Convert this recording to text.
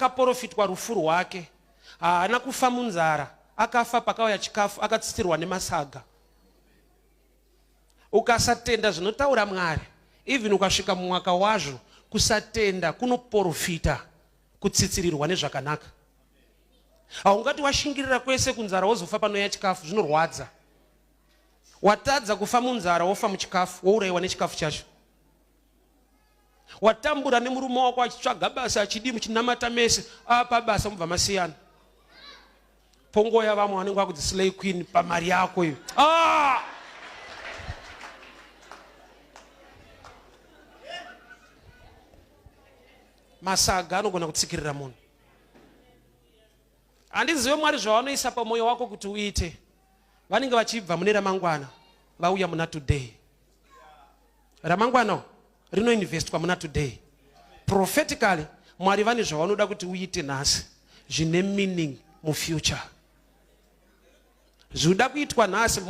akaprofitwa rufu rwake, haana kufa munzara, akafa pakauya chikafu, akatsitirwa nemasaga. Ukasatenda zvinotaura Mwari, even ukasvika mumwaka wazvo, kusatenda kunoprofita kutsitsirirwa nezvakanaka. Haungati washingirira kwese kunzara wozofa panoya chikafu, zvinorwadza. Watadza kufa munzara wofa muchikafu, wourayiwa nechikafu chacho. Watambura nemurume wako achitsvaga basa achidi muchinamata mese, apa basa mubva masiyana. Pongoya vamwe vanenge vakudzi slay queen pamari yako iyo. Masaga anogona kutsikirira munhu. Handizive Mwari zvavanoisa pamoyo wako kuti uite. Vanenge vachibva mune ramangwana, vauya muna today. Ramangwana rinoinvestwa muna today. Prophetically, Mwari vane zvavanoda kuti uite nhasi, zvine meaning mufuture. Zvoda kuitwa nhasi,